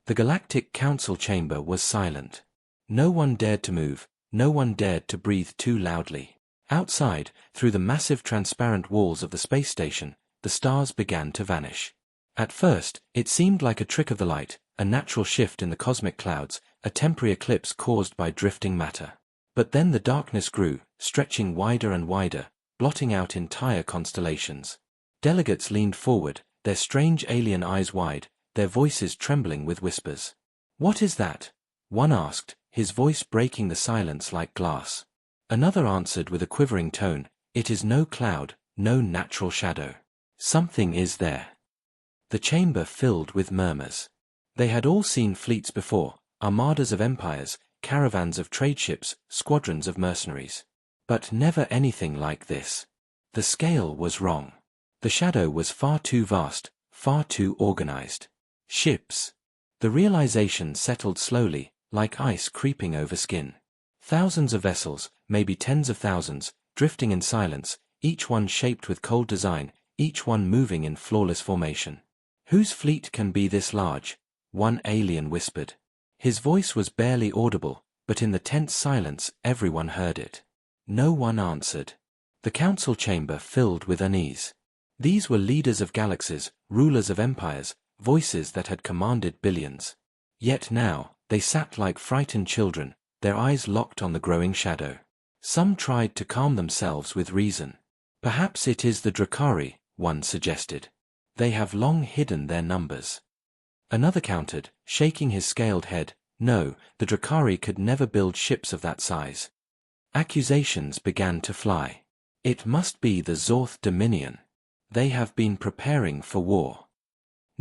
The Galactic Council chamber was silent. No one dared to move, no one dared to breathe too loudly. Outside, through the massive transparent walls of the space station, the stars began to vanish. At first, it seemed like a trick of the light, a natural shift in the cosmic clouds, a temporary eclipse caused by drifting matter. But then the darkness grew, stretching wider and wider, blotting out entire constellations. Delegates leaned forward, their strange alien eyes wide, their voices trembling with whispers. "What is that?" one asked, his voice breaking the silence like glass. Another answered with a quivering tone, "It is no cloud, no natural shadow. Something is there." The chamber filled with murmurs. They had all seen fleets before, armadas of empires, caravans of trade ships, squadrons of mercenaries. But never anything like this. The scale was wrong. The shadow was far too vast, far too organized. Ships. The realization settled slowly, like ice creeping over skin. Thousands of vessels, maybe tens of thousands, drifting in silence, each one shaped with cold design, each one moving in flawless formation. "Whose fleet can be this large?" one alien whispered. His voice was barely audible, but in the tense silence everyone heard it. No one answered. The council chamber filled with unease. These were leaders of galaxies, rulers of empires, voices that had commanded billions. Yet now, they sat like frightened children, their eyes locked on the growing shadow. Some tried to calm themselves with reason. "Perhaps it is the Drakari," one suggested. "They have long hidden their numbers." Another countered, shaking his scaled head, "No, the Drakari could never build ships of that size." Accusations began to fly. "It must be the Zorth Dominion. They have been preparing for war."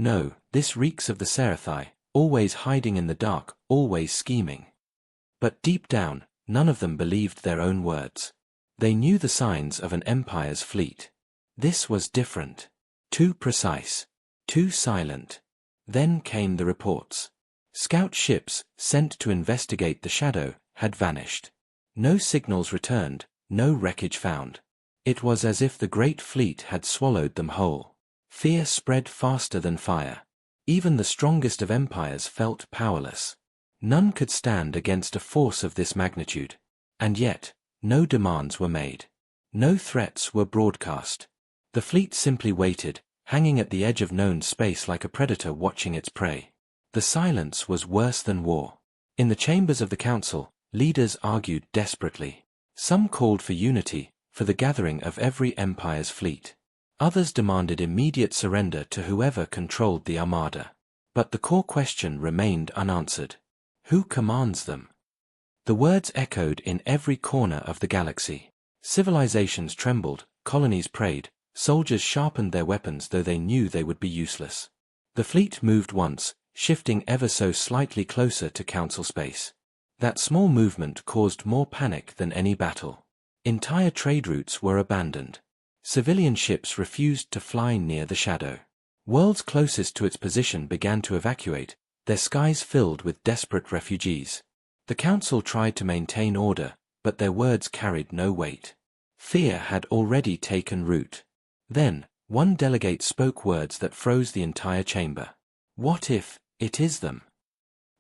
"No, this reeks of the Seraphai, always hiding in the dark, always scheming." But deep down, none of them believed their own words. They knew the signs of an empire's fleet. This was different. Too precise. Too silent. Then came the reports. Scout ships, sent to investigate the shadow, had vanished. No signals returned, no wreckage found. It was as if the great fleet had swallowed them whole. Fear spread faster than fire. Even the strongest of empires felt powerless. None could stand against a force of this magnitude. And yet, no demands were made. No threats were broadcast. The fleet simply waited, hanging at the edge of known space like a predator watching its prey. The silence was worse than war. In the chambers of the council, leaders argued desperately. Some called for unity, for the gathering of every empire's fleet. Others demanded immediate surrender to whoever controlled the armada. But the core question remained unanswered. Who commands them? The words echoed in every corner of the galaxy. Civilizations trembled, colonies prayed, soldiers sharpened their weapons though they knew they would be useless. The fleet moved once, shifting ever so slightly closer to council space. That small movement caused more panic than any battle. Entire trade routes were abandoned. Civilian ships refused to fly near the shadow. Worlds closest to its position began to evacuate, their skies filled with desperate refugees. The council tried to maintain order, but their words carried no weight. Fear had already taken root. Then, one delegate spoke words that froze the entire chamber. "What if it is them?"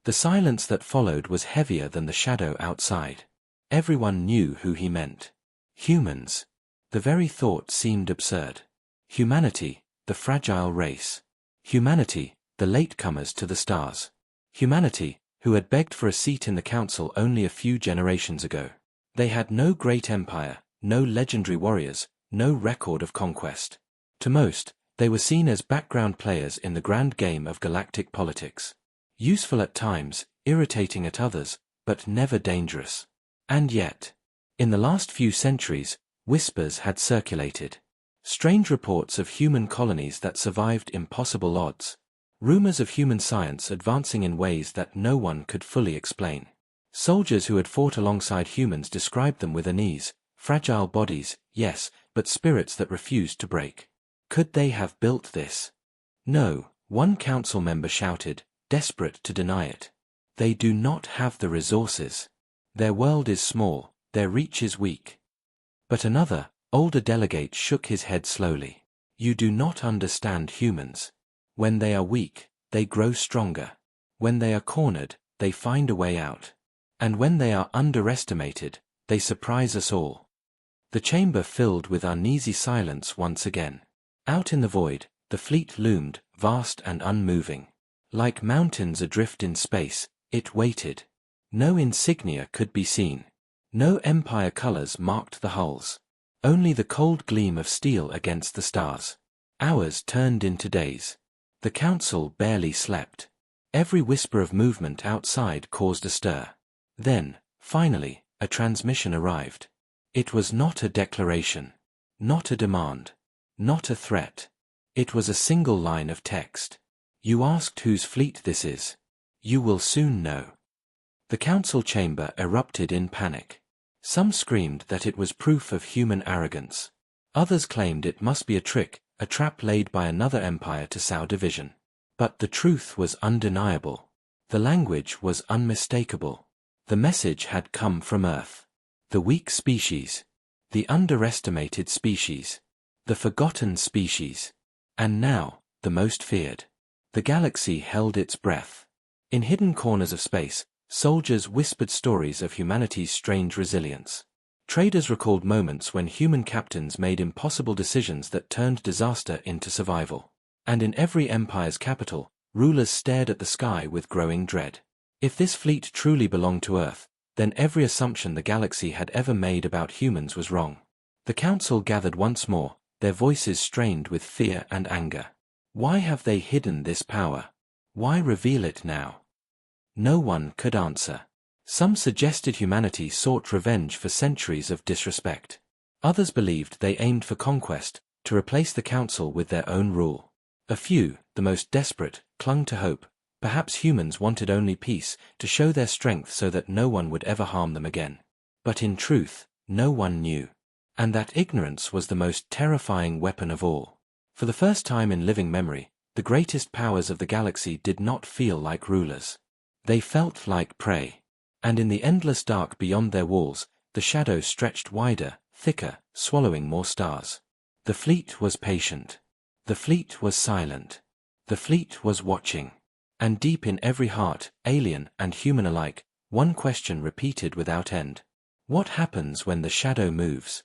The silence that followed was heavier than the shadow outside. Everyone knew who he meant. Humans. The very thought seemed absurd. Humanity, the fragile race. Humanity, the latecomers to the stars. Humanity, who had begged for a seat in the council only a few generations ago. They had no great empire, no legendary warriors, no record of conquest. To most, they were seen as background players in the grand game of galactic politics. Useful at times, irritating at others, but never dangerous. And yet, in the last few centuries, whispers had circulated. Strange reports of human colonies that survived impossible odds. Rumors of human science advancing in ways that no one could fully explain. Soldiers who had fought alongside humans described them with unease, fragile bodies, yes, but spirits that refused to break. Could they have built this? No, one council member shouted, desperate to deny it. They do not have the resources. Their world is small, their reach is weak. But another, older delegate shook his head slowly. You do not understand humans. When they are weak, they grow stronger. When they are cornered, they find a way out. And when they are underestimated, they surprise us all. The chamber filled with uneasy silence once again. Out in the void, the fleet loomed, vast and unmoving. Like mountains adrift in space, it waited. No insignia could be seen. No empire colors marked the hulls. Only the cold gleam of steel against the stars. Hours turned into days. The council barely slept. Every whisper of movement outside caused a stir. Then, finally, a transmission arrived. It was not a declaration. Not a demand. Not a threat. It was a single line of text. You asked whose fleet this is. You will soon know. The council chamber erupted in panic. Some screamed that it was proof of human arrogance. Others claimed it must be a trick, a trap laid by another empire to sow division. But the truth was undeniable. The language was unmistakable. The message had come from Earth. The weak species. The underestimated species. The forgotten species. And now, the most feared. The galaxy held its breath. In hidden corners of space, soldiers whispered stories of humanity's strange resilience. Traders recalled moments when human captains made impossible decisions that turned disaster into survival. And in every empire's capital, rulers stared at the sky with growing dread. If this fleet truly belonged to Earth, then every assumption the galaxy had ever made about humans was wrong. The council gathered once more, their voices strained with fear and anger. Why have they hidden this power? Why reveal it now? No one could answer. Some suggested humanity sought revenge for centuries of disrespect. Others believed they aimed for conquest, to replace the council with their own rule. A few, the most desperate, clung to hope. Perhaps humans wanted only peace, to show their strength so that no one would ever harm them again. But in truth, no one knew. And that ignorance was the most terrifying weapon of all. For the first time in living memory, the greatest powers of the galaxy did not feel like rulers. They felt like prey. And in the endless dark beyond their walls, the shadows stretched wider, thicker, swallowing more stars. The fleet was patient. The fleet was silent. The fleet was watching. And deep in every heart, alien and human alike, one question repeated without end. What happens when the shadow moves?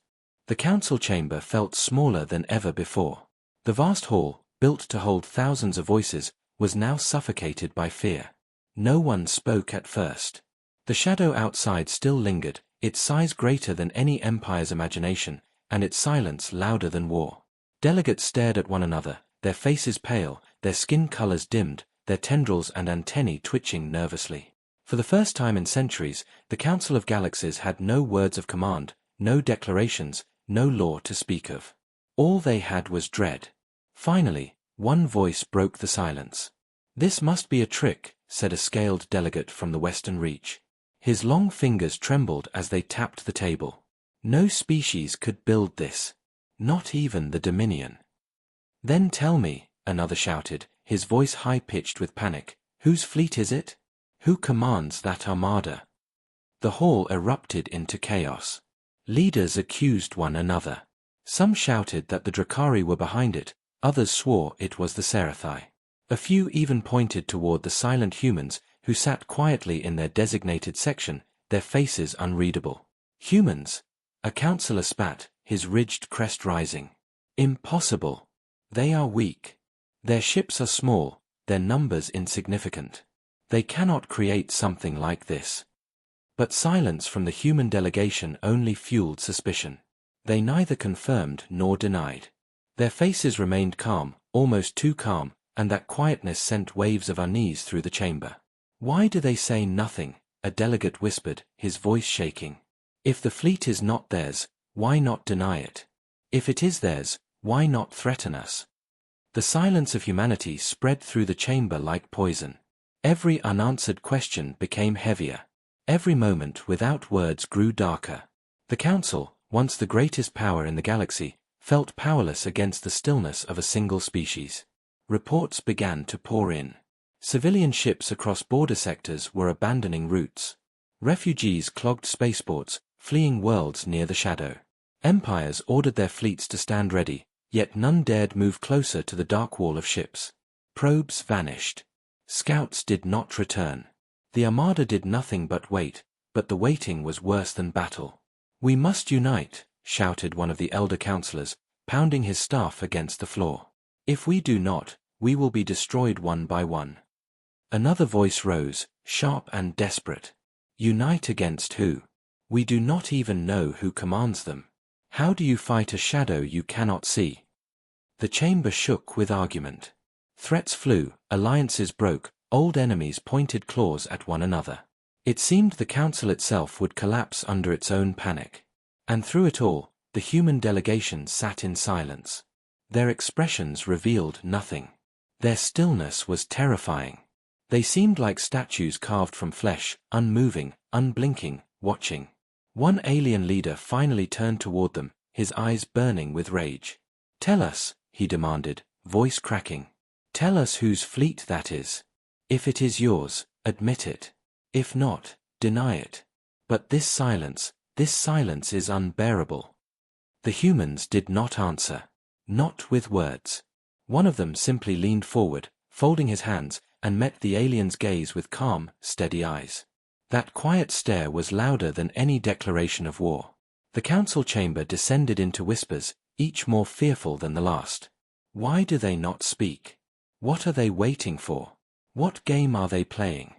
The council chamber felt smaller than ever before. The vast hall, built to hold thousands of voices, was now suffocated by fear. No one spoke at first. The shadow outside still lingered, its size greater than any empire's imagination, and its silence louder than war. Delegates stared at one another, their faces pale, their skin colors dimmed, their tendrils and antennae twitching nervously. For the first time in centuries, the Council of Galaxies had no words of command, no declarations, no law to speak of. All they had was dread. Finally, one voice broke the silence. "This must be a trick," said a scaled delegate from the Western Reach. His long fingers trembled as they tapped the table. No species could build this. Not even the Dominion. "Then tell me," another shouted, his voice high-pitched with panic, "whose fleet is it? Who commands that armada?" The hall erupted into chaos. Leaders accused one another. Some shouted that the Drakari were behind it, others swore it was the Serathi. A few even pointed toward the silent humans, who sat quietly in their designated section, their faces unreadable. "Humans?" A councillor spat, his ridged crest rising. "Impossible. They are weak. Their ships are small, their numbers insignificant. They cannot create something like this." But silence from the human delegation only fueled suspicion. They neither confirmed nor denied. Their faces remained calm, almost too calm, and that quietness sent waves of unease through the chamber. "Why do they say nothing?" a delegate whispered, his voice shaking. "If the fleet is not theirs, why not deny it? If it is theirs, why not threaten us?" The silence of humanity spread through the chamber like poison. Every unanswered question became heavier. Every moment without words grew darker. The Council, once the greatest power in the galaxy, felt powerless against the stillness of a single species. Reports began to pour in. Civilian ships across border sectors were abandoning routes. Refugees clogged spaceports, fleeing worlds near the shadow. Empires ordered their fleets to stand ready, yet none dared move closer to the dark wall of ships. Probes vanished. Scouts did not return. The armada did nothing but wait, but the waiting was worse than battle. "We must unite," shouted one of the elder counselors, pounding his staff against the floor. "If we do not, we will be destroyed one by one." Another voice rose, sharp and desperate. "Unite against who? We do not even know who commands them. How do you fight a shadow you cannot see?" The chamber shook with argument. Threats flew, alliances broke, old enemies pointed claws at one another. It seemed the council itself would collapse under its own panic. And through it all, the human delegation sat in silence. Their expressions revealed nothing. Their stillness was terrifying. They seemed like statues carved from flesh, unmoving, unblinking, watching. One alien leader finally turned toward them, his eyes burning with rage. "Tell us," he demanded, voice cracking. "Tell us whose fleet that is. If it is yours, admit it. If not, deny it. But this silence is unbearable." The humans did not answer. Not with words. One of them simply leaned forward, folding his hands, and met the alien's gaze with calm, steady eyes. That quiet stare was louder than any declaration of war. The council chamber descended into whispers, each more fearful than the last. Why do they not speak? What are they waiting for? What game are they playing?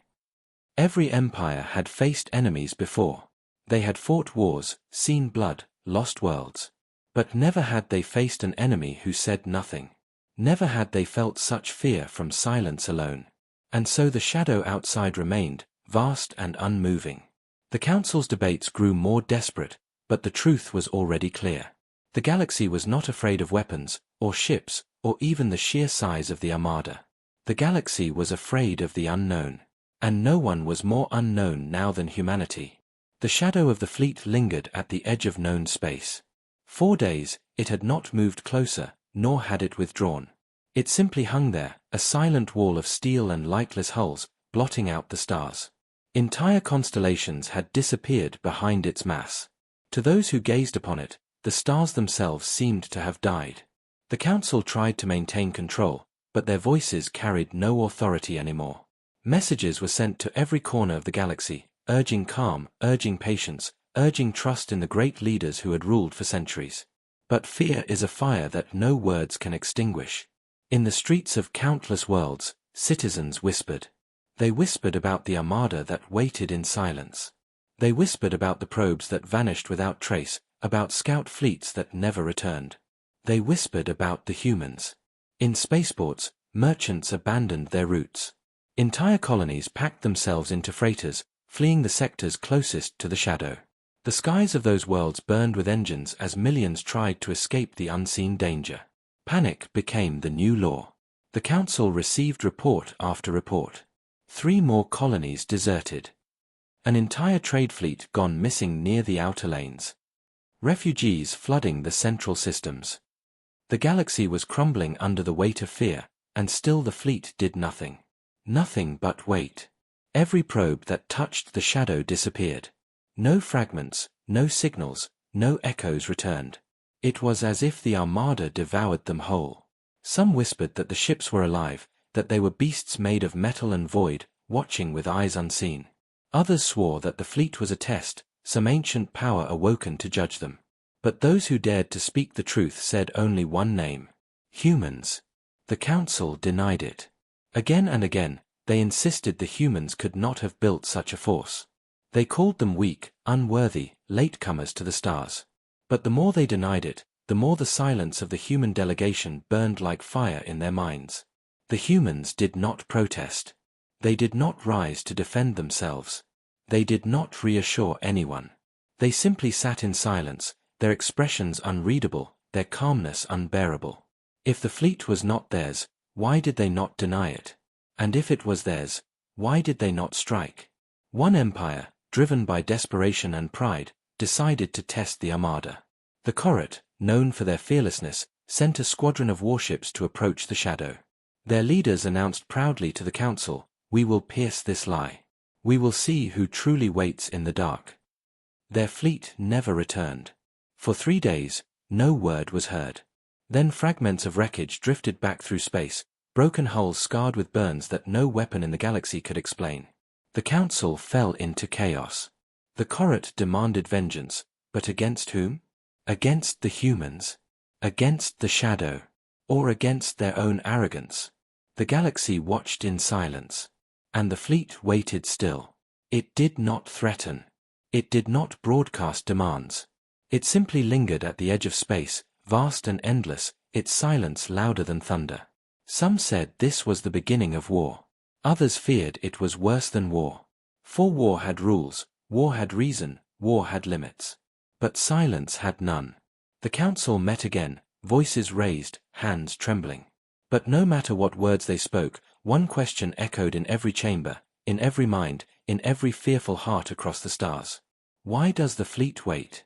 Every empire had faced enemies before. They had fought wars, seen blood, lost worlds. But never had they faced an enemy who said nothing. Never had they felt such fear from silence alone. And so the shadow outside remained, vast and unmoving. The council's debates grew more desperate, but the truth was already clear. The galaxy was not afraid of weapons, or ships, or even the sheer size of the armada. The galaxy was afraid of the unknown. And no one was more unknown now than humanity. The shadow of the fleet lingered at the edge of known space. 4 days, it had not moved closer, nor had it withdrawn. It simply hung there, a silent wall of steel and lightless hulls, blotting out the stars. Entire constellations had disappeared behind its mass. To those who gazed upon it, the stars themselves seemed to have died. The council tried to maintain control, but their voices carried no authority anymore. Messages were sent to every corner of the galaxy, urging calm, urging patience, urging trust in the great leaders who had ruled for centuries. But fear is a fire that no words can extinguish. In the streets of countless worlds, citizens whispered. They whispered about the armada that waited in silence. They whispered about the probes that vanished without trace, about scout fleets that never returned. They whispered about the humans. In spaceports, merchants abandoned their routes. Entire colonies packed themselves into freighters, fleeing the sectors closest to the shadow. The skies of those worlds burned with engines as millions tried to escape the unseen danger. Panic became the new law. The council received report after report. 3 more colonies deserted. An entire trade fleet gone missing near the outer lanes. Refugees flooding the central systems. The galaxy was crumbling under the weight of fear, and still the fleet did nothing. Nothing but wait. Every probe that touched the shadow disappeared. No fragments, no signals, no echoes returned. It was as if the armada devoured them whole. Some whispered that the ships were alive, that they were beasts made of metal and void, watching with eyes unseen. Others swore that the fleet was a test, some ancient power awoken to judge them. But those who dared to speak the truth said only one name: humans. The council denied it. Again and again, they insisted the humans could not have built such a force. They called them weak, unworthy, latecomers to the stars. But the more they denied it, the more the silence of the human delegation burned like fire in their minds. The humans did not protest. They did not rise to defend themselves. They did not reassure anyone. They simply sat in silence, their expressions unreadable, their calmness unbearable. If the fleet was not theirs, why did they not deny it? And if it was theirs, why did they not strike? One empire, driven by desperation and pride, decided to test the armada. The Korrat, known for their fearlessness, sent a squadron of warships to approach the shadow. Their leaders announced proudly to the council, "We will pierce this lie. We will see who truly waits in the dark." Their fleet never returned. For 3 days, no word was heard. Then fragments of wreckage drifted back through space, broken hulls scarred with burns that no weapon in the galaxy could explain. The council fell into chaos. The Korrat demanded vengeance, but against whom? Against the humans? Against the shadow? Or against their own arrogance? The galaxy watched in silence. And the fleet waited still. It did not threaten. It did not broadcast demands. It simply lingered at the edge of space, vast and endless, its silence louder than thunder. Some said this was the beginning of war. Others feared it was worse than war. For war had rules, war had reason, war had limits. But silence had none. The council met again, voices raised, hands trembling. But no matter what words they spoke, one question echoed in every chamber, in every mind, in every fearful heart across the stars. Why does the fleet wait?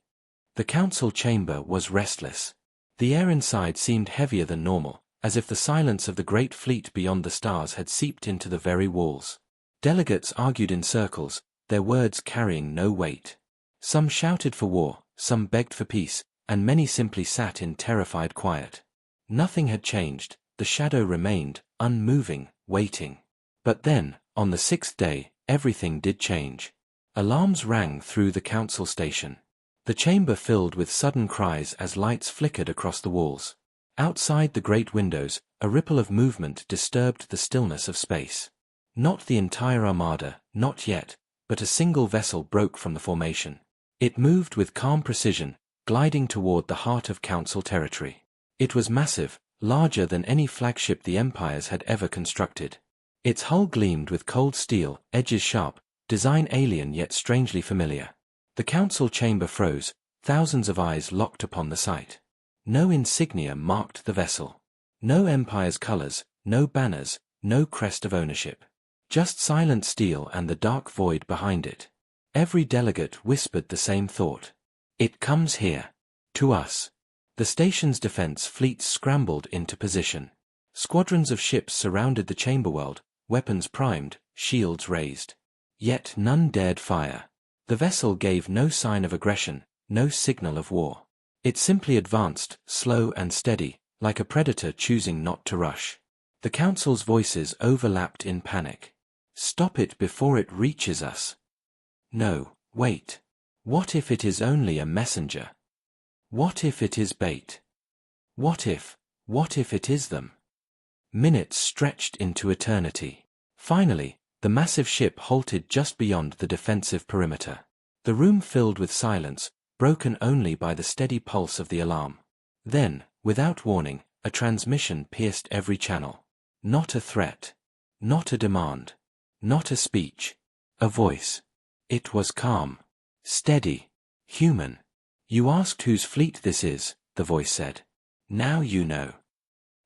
The council chamber was restless. The air inside seemed heavier than normal, as if the silence of the great fleet beyond the stars had seeped into the very walls. Delegates argued in circles, their words carrying no weight. Some shouted for war, some begged for peace, and many simply sat in terrified quiet. Nothing had changed, the shadow remained, unmoving, waiting. But then, on the sixth day, everything did change. Alarms rang through the council station. The chamber filled with sudden cries as lights flickered across the walls. Outside the great windows, a ripple of movement disturbed the stillness of space. Not the entire armada, not yet, but a single vessel broke from the formation. It moved with calm precision, gliding toward the heart of council territory. It was massive, larger than any flagship the empires had ever constructed. Its hull gleamed with cold steel, edges sharp, design alien yet strangely familiar. The council chamber froze, thousands of eyes locked upon the sight. No insignia marked the vessel. No empire's colors, no banners, no crest of ownership. Just silent steel and the dark void behind it. Every delegate whispered the same thought. It comes here. To us. The station's defense fleets scrambled into position. Squadrons of ships surrounded the chamber world, weapons primed, shields raised. Yet none dared fire. The vessel gave no sign of aggression, no signal of war. It simply advanced, slow and steady, like a predator choosing not to rush. The council's voices overlapped in panic. Stop it before it reaches us. No, wait. What if it is only a messenger? What if it is bait? What if it is them? Minutes stretched into eternity. Finally, the massive ship halted just beyond the defensive perimeter. The room filled with silence, broken only by the steady pulse of the alarm. Then, without warning, a transmission pierced every channel. Not a threat. Not a demand. Not a speech. A voice. It was calm. Steady. Human. You asked whose fleet this is, the voice said. Now you know.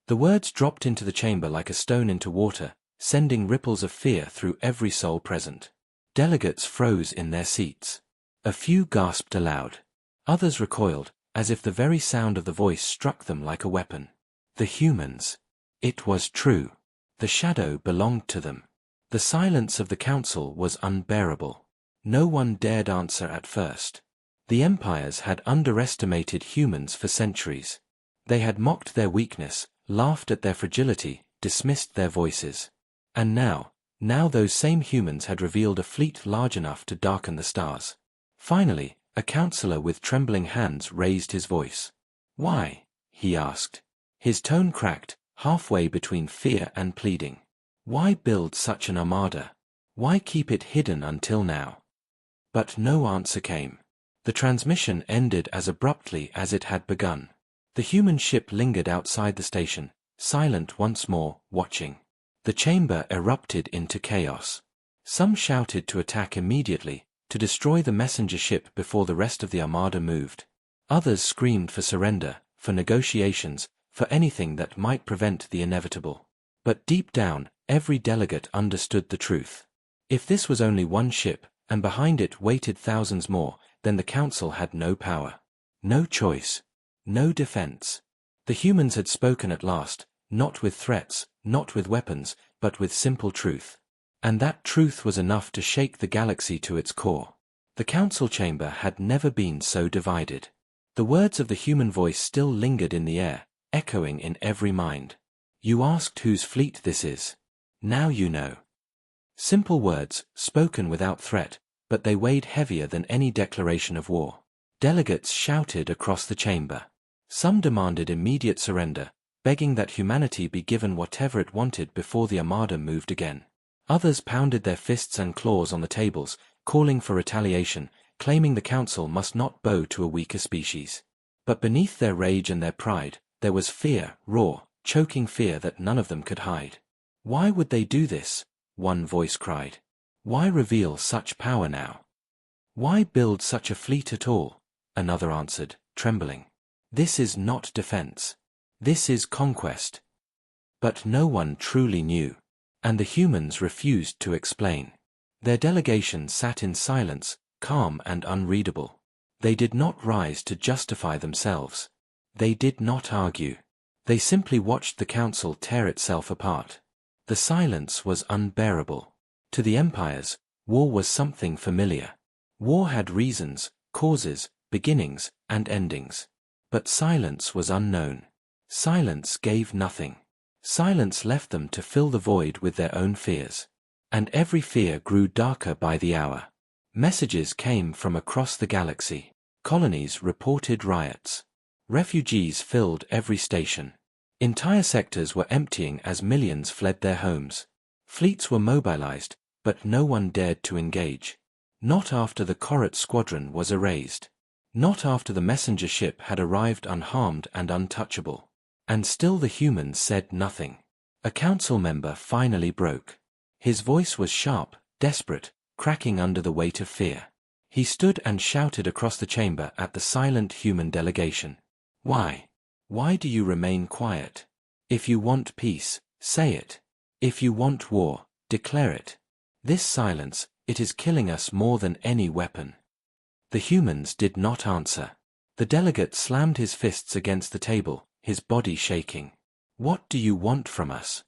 The words dropped into the chamber like a stone into water, sending ripples of fear through every soul present. Delegates froze in their seats. A few gasped aloud. Others recoiled, as if the very sound of the voice struck them like a weapon. The humans. It was true. The shadow belonged to them. The silence of the council was unbearable. No one dared answer at first. The empires had underestimated humans for centuries. They had mocked their weakness, laughed at their fragility, dismissed their voices. And now those same humans had revealed a fleet large enough to darken the stars. Finally, a counselor with trembling hands raised his voice. Why? He asked. His tone cracked, halfway between fear and pleading. Why build such an armada? Why keep it hidden until now? But no answer came. The transmission ended as abruptly as it had begun. The human ship lingered outside the station, silent once more, watching. The chamber erupted into chaos. Some shouted to attack immediately, to destroy the messenger ship before the rest of the armada moved. Others screamed for surrender, for negotiations, for anything that might prevent the inevitable. But deep down, every delegate understood the truth. If this was only one ship, and behind it waited thousands more, then the council had no power. No choice. No defense. The humans had spoken at last, not with threats, not with weapons, but with simple truth. And that truth was enough to shake the galaxy to its core. The council chamber had never been so divided. The words of the human voice still lingered in the air, echoing in every mind. You asked whose fleet this is. Now you know. Simple words, spoken without threat, but they weighed heavier than any declaration of war. Delegates shouted across the chamber. Some demanded immediate surrender, begging that humanity be given whatever it wanted before the Armada moved again. Others pounded their fists and claws on the tables, calling for retaliation, claiming the Council must not bow to a weaker species. But beneath their rage and their pride, there was fear, raw, choking fear that none of them could hide. Why would they do this? One voice cried. Why reveal such power now? Why build such a fleet at all? Another answered, trembling. This is not defense. This is conquest. But no one truly knew. And the humans refused to explain. Their delegation sat in silence, calm and unreadable. They did not rise to justify themselves. They did not argue. They simply watched the Council tear itself apart. The silence was unbearable. To the empires, war was something familiar. War had reasons, causes, beginnings, and endings. But silence was unknown. Silence gave nothing. Silence left them to fill the void with their own fears. And every fear grew darker by the hour. Messages came from across the galaxy. Colonies reported riots. Refugees filled every station. Entire sectors were emptying as millions fled their homes. Fleets were mobilized, but no one dared to engage. Not after the Korrat squadron was erased. Not after the messenger ship had arrived unharmed and untouchable. And still the humans said nothing. A council member finally broke. His voice was sharp, desperate, cracking under the weight of fear. He stood and shouted across the chamber at the silent human delegation. Why? Why do you remain quiet? If you want peace, say it. If you want war, declare it. This silence, it is killing us more than any weapon. The humans did not answer. The delegate slammed his fists against the table, his body shaking. What do you want from us?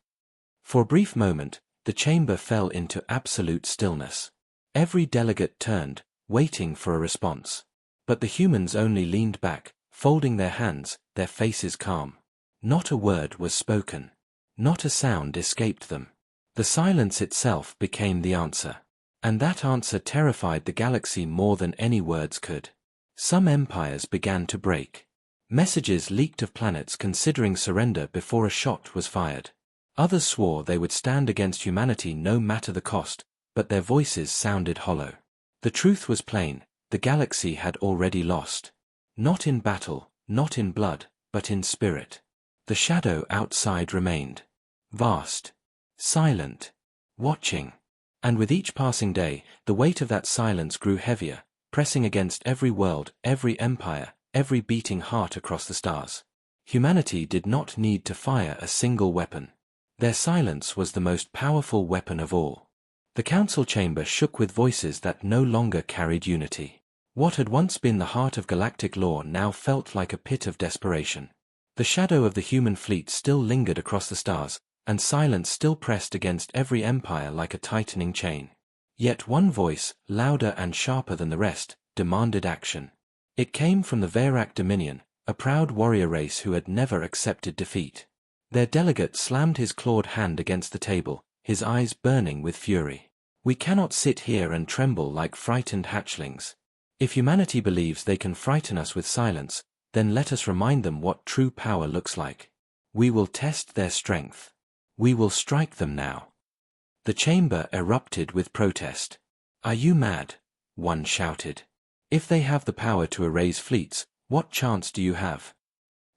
For a brief moment, the chamber fell into absolute stillness. Every delegate turned, waiting for a response. But the humans only leaned back, folding their hands, their faces calm. Not a word was spoken. Not a sound escaped them. The silence itself became the answer. And that answer terrified the galaxy more than any words could. Some empires began to break. Messages leaked of planets considering surrender before a shot was fired. Others swore they would stand against humanity no matter the cost, but their voices sounded hollow. The truth was plain, the galaxy had already lost. Not in battle, not in blood, but in spirit. The shadow outside remained. Vast. Silent. Watching. And with each passing day, the weight of that silence grew heavier, pressing against every world, every empire, every beating heart across the stars. Humanity did not need to fire a single weapon. Their silence was the most powerful weapon of all. The council chamber shook with voices that no longer carried unity. What had once been the heart of galactic law now felt like a pit of desperation. The shadow of the human fleet still lingered across the stars, and silence still pressed against every empire like a tightening chain. Yet one voice, louder and sharper than the rest, demanded action. It came from the Valoran Dominion, a proud warrior race who had never accepted defeat. Their delegate slammed his clawed hand against the table, his eyes burning with fury. We cannot sit here and tremble like frightened hatchlings. If humanity believes they can frighten us with silence, then let us remind them what true power looks like. We will test their strength. We will strike them now. The chamber erupted with protest. Are you mad? One shouted. If they have the power to erase fleets, what chance do you have?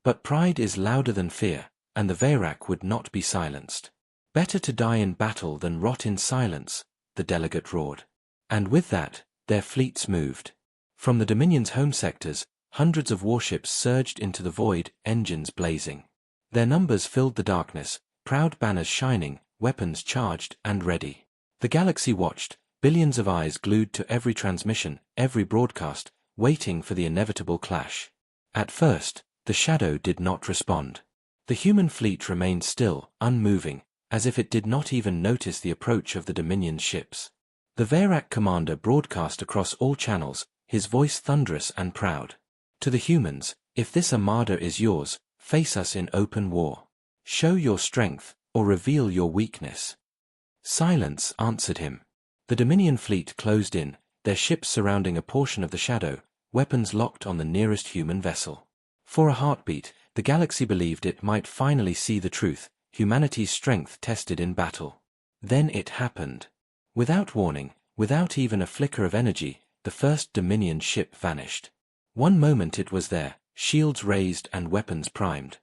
But pride is louder than fear, and the Valoran would not be silenced. Better to die in battle than rot in silence, the delegate roared. And with that, their fleets moved. From the Dominion's home sectors, hundreds of warships surged into the void, engines blazing. Their numbers filled the darkness, proud banners shining, weapons charged and ready. The galaxy watched, billions of eyes glued to every transmission, every broadcast, waiting for the inevitable clash. At first, the shadow did not respond. The human fleet remained still, unmoving, as if it did not even notice the approach of the Dominion's ships. The Valoran commander broadcast across all channels, his voice thunderous and proud. To the humans, if this armada is yours, face us in open war. Show your strength, or reveal your weakness. Silence answered him. The Dominion fleet closed in, their ships surrounding a portion of the shadow, weapons locked on the nearest human vessel. For a heartbeat, the galaxy believed it might finally see the truth, humanity's strength tested in battle. Then it happened. Without warning, without even a flicker of energy, the first Dominion ship vanished. One moment it was there, shields raised and weapons primed.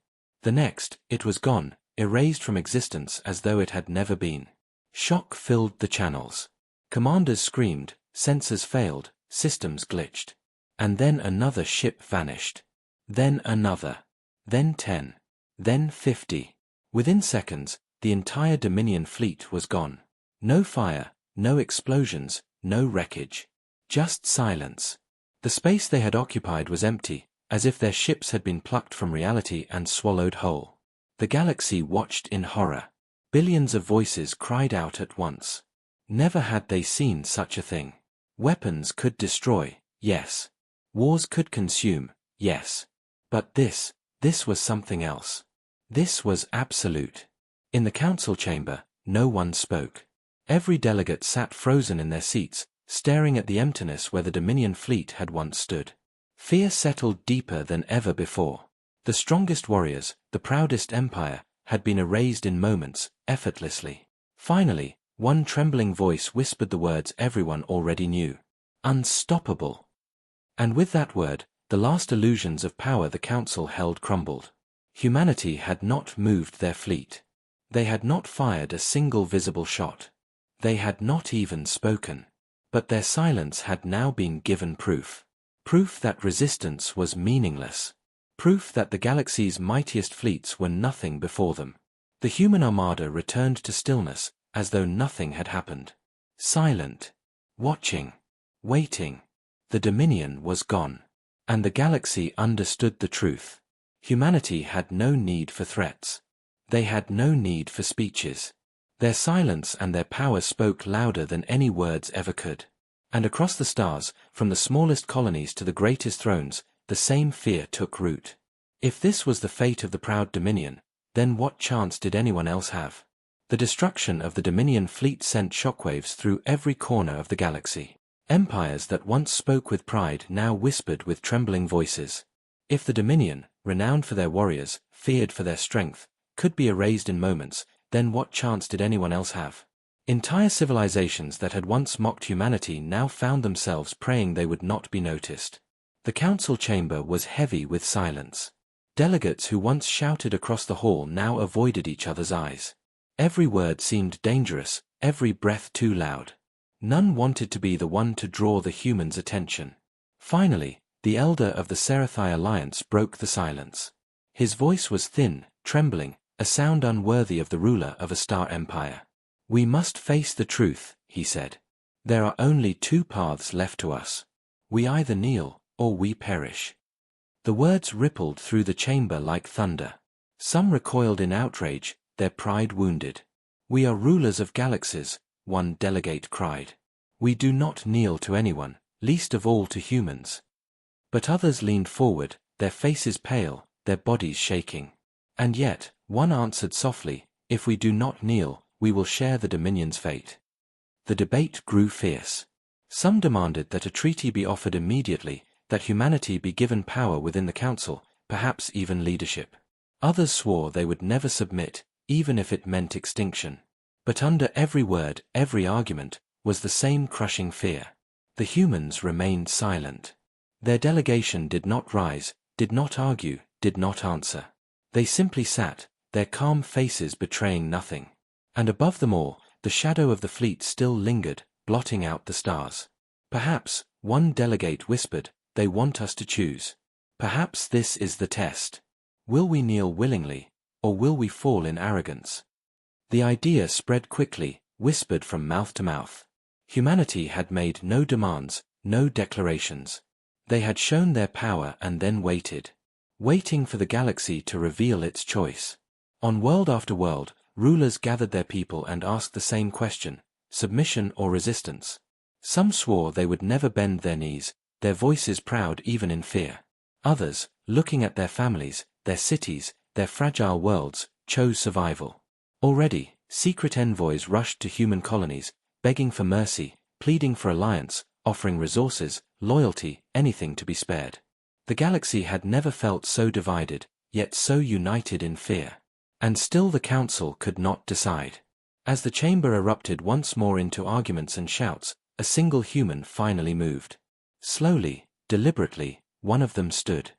The next, it was gone, erased from existence as though it had never been. Shock filled the channels. Commanders screamed, sensors failed, systems glitched. And then another ship vanished. Then another. Then 10. Then 50. Within seconds, the entire Dominion fleet was gone. No fire, no explosions, no wreckage. Just silence. The space they had occupied was empty, as if their ships had been plucked from reality and swallowed whole. The galaxy watched in horror. Billions of voices cried out at once. Never had they seen such a thing. Weapons could destroy, yes. Wars could consume, yes. But this was something else. This was absolute. In the council chamber, no one spoke. Every delegate sat frozen in their seats, staring at the emptiness where the Dominion fleet had once stood. Fear settled deeper than ever before. The strongest warriors, the proudest empire, had been erased in moments, effortlessly. Finally, one trembling voice whispered the words everyone already knew. Unstoppable. And with that word, the last illusions of power the council held crumbled. Humanity had not moved their fleet. They had not fired a single visible shot. They had not even spoken. But their silence had now been given proof. Proof that resistance was meaningless. Proof that the galaxy's mightiest fleets were nothing before them. The human armada returned to stillness, as though nothing had happened. Silent. Watching. Waiting. The Dominion was gone. And the galaxy understood the truth. Humanity had no need for threats. They had no need for speeches. Their silence and their power spoke louder than any words ever could. And across the stars, from the smallest colonies to the greatest thrones, the same fear took root. If this was the fate of the proud Dominion, then what chance did anyone else have? The destruction of the Dominion fleet sent shockwaves through every corner of the galaxy. Empires that once spoke with pride now whispered with trembling voices. If the Dominion, renowned for their warriors, feared for their strength, could be erased in moments, then what chance did anyone else have? Entire civilizations that had once mocked humanity now found themselves praying they would not be noticed. The council chamber was heavy with silence. Delegates who once shouted across the hall now avoided each other's eyes. Every word seemed dangerous, every breath too loud. None wanted to be the one to draw the humans' attention. Finally, the elder of the Sci-Fi Alliance broke the silence. His voice was thin, trembling, a sound unworthy of the ruler of a star empire. We must face the truth, he said. There are only two paths left to us. We either kneel, or we perish. The words rippled through the chamber like thunder. Some recoiled in outrage, their pride wounded. We are rulers of galaxies, one delegate cried. We do not kneel to anyone, least of all to humans. But others leaned forward, their faces pale, their bodies shaking. And yet, one answered softly, if we do not kneel, we will share the Dominion's fate. The debate grew fierce. Some demanded that a treaty be offered immediately, that humanity be given power within the council, perhaps even leadership. Others swore they would never submit, even if it meant extinction. But under every word, every argument, was the same crushing fear. The humans remained silent. Their delegation did not rise, did not argue, did not answer. They simply sat, their calm faces betraying nothing. And above them all, the shadow of the fleet still lingered, blotting out the stars. Perhaps, one delegate whispered, they want us to choose. Perhaps this is the test. Will we kneel willingly, or will we fall in arrogance? The idea spread quickly, whispered from mouth to mouth. Humanity had made no demands, no declarations. They had shown their power and then waited. Waiting for the galaxy to reveal its choice. On world after world, rulers gathered their people and asked the same question, submission or resistance. Some swore they would never bend their knees, their voices proud even in fear. Others, looking at their families, their cities, their fragile worlds, chose survival. Already, secret envoys rushed to human colonies, begging for mercy, pleading for alliance, offering resources, loyalty, anything to be spared. The galaxy had never felt so divided, yet so united in fear. And still the council could not decide. As the chamber erupted once more into arguments and shouts, a single human finally moved. Slowly, deliberately, one of them stood.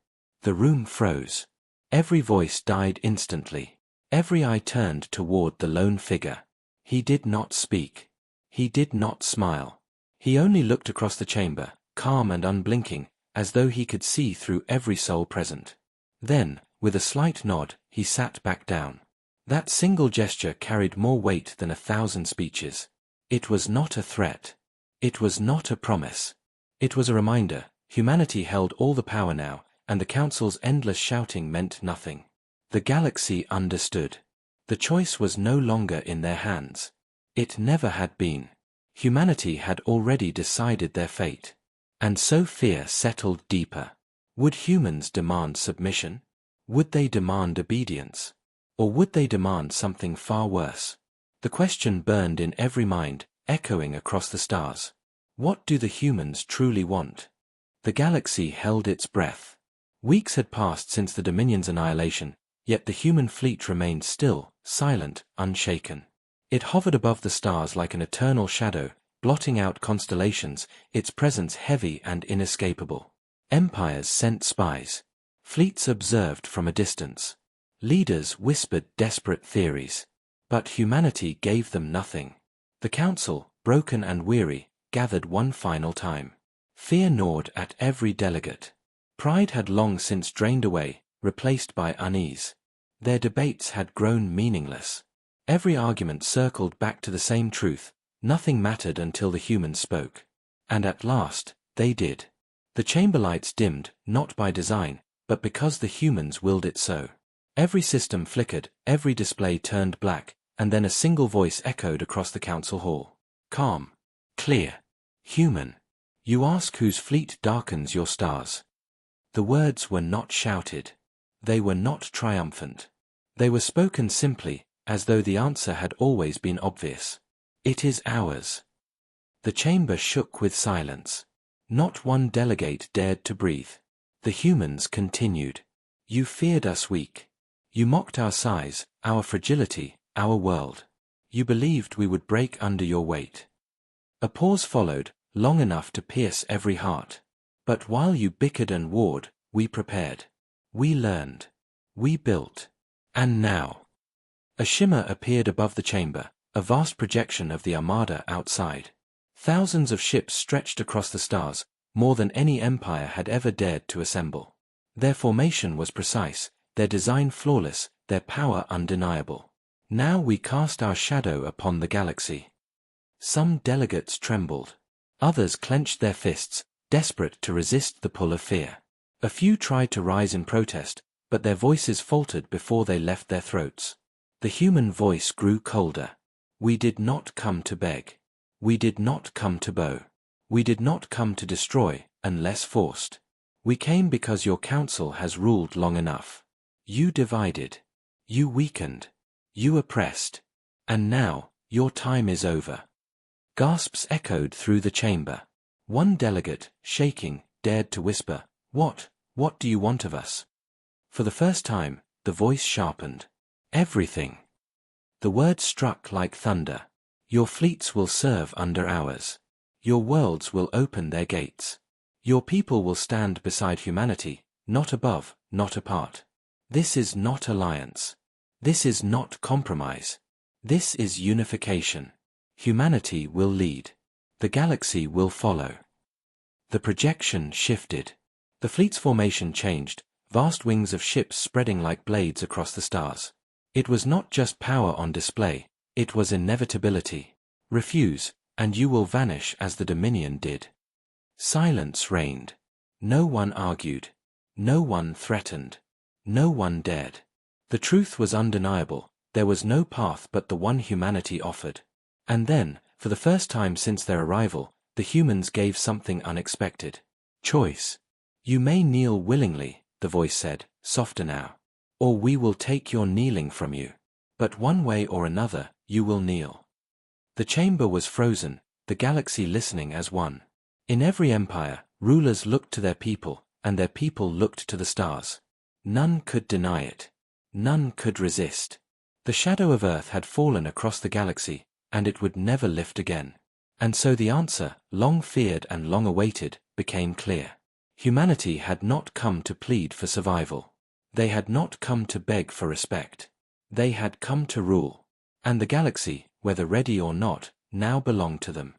The room froze. Every voice died instantly. Every eye turned toward the lone figure. He did not speak. He did not smile. He only looked across the chamber, calm and unblinking, as though he could see through every soul present. Then, with a slight nod, he sat back down. That single gesture carried more weight than 1,000 speeches. It was not a threat. It was not a promise. It was a reminder. Humanity held all the power now, and the council's endless shouting meant nothing. The galaxy understood. The choice was no longer in their hands. It never had been. Humanity had already decided their fate. And so fear settled deeper. Would humans demand submission? Would they demand obedience? Or would they demand something far worse? The question burned in every mind, echoing across the stars. What do the humans truly want? The galaxy held its breath. Weeks had passed since the Dominion's annihilation, yet the human fleet remained still, silent, unshaken. It hovered above the stars like an eternal shadow, blotting out constellations, its presence heavy and inescapable. Empires sent spies. Fleets observed from a distance. Leaders whispered desperate theories. But humanity gave them nothing. The council, broken and weary, gathered one final time. Fear gnawed at every delegate. Pride had long since drained away, replaced by unease. Their debates had grown meaningless. Every argument circled back to the same truth: nothing mattered until the humans spoke. And at last, they did. The chamber lights dimmed, not by design, but because the humans willed it so. Every system flickered, every display turned black, and then a single voice echoed across the council hall. Calm. Clear. Human. You ask whose fleet darkens your stars. The words were not shouted. They were not triumphant. They were spoken simply, as though the answer had always been obvious. It is ours. The chamber shook with silence. Not one delegate dared to breathe. The humans continued. You feared us weak. You mocked our size, our fragility, our world. You believed we would break under your weight. A pause followed, long enough to pierce every heart. But while you bickered and warred, we prepared. We learned. We built. And now. A shimmer appeared above the chamber, a vast projection of the armada outside. Thousands of ships stretched across the stars, more than any empire had ever dared to assemble. Their formation was precise, their design flawless, their power undeniable. Now we cast our shadow upon the galaxy. Some delegates trembled. Others clenched their fists, desperate to resist the pull of fear. A few tried to rise in protest, but their voices faltered before they left their throats. The human voice grew colder. We did not come to beg. We did not come to bow. We did not come to destroy, unless forced. We came because your council has ruled long enough. You divided. You weakened. You oppressed. And now, your time is over. Gasps echoed through the chamber. One delegate, shaking, dared to whisper, What do you want of us? For the first time, the voice sharpened. Everything. The words struck like thunder. Your fleets will serve under ours. Your worlds will open their gates. Your people will stand beside humanity, not above, not apart. This is not alliance. This is not compromise. This is unification. Humanity will lead. The galaxy will follow. The projection shifted. The fleet's formation changed, vast wings of ships spreading like blades across the stars. It was not just power on display, it was inevitability. Refuse, and you will vanish as the Dominion did. Silence reigned. No one argued. No one threatened. No one dared. The truth was undeniable. There was no path but the one humanity offered. And then, for the first time since their arrival, the humans gave something unexpected. Choice. You may kneel willingly, the voice said, softer now. or we will take your kneeling from you. But one way or another, you will kneel. The chamber was frozen, the galaxy listening as one. In every empire, rulers looked to their people, and their people looked to the stars. None could deny it. None could resist. The shadow of Earth had fallen across the galaxy, and it would never lift again. And so the answer, long feared and long awaited, became clear. Humanity had not come to plead for survival. They had not come to beg for respect. They had come to rule. And the galaxy, whether ready or not, now belonged to them.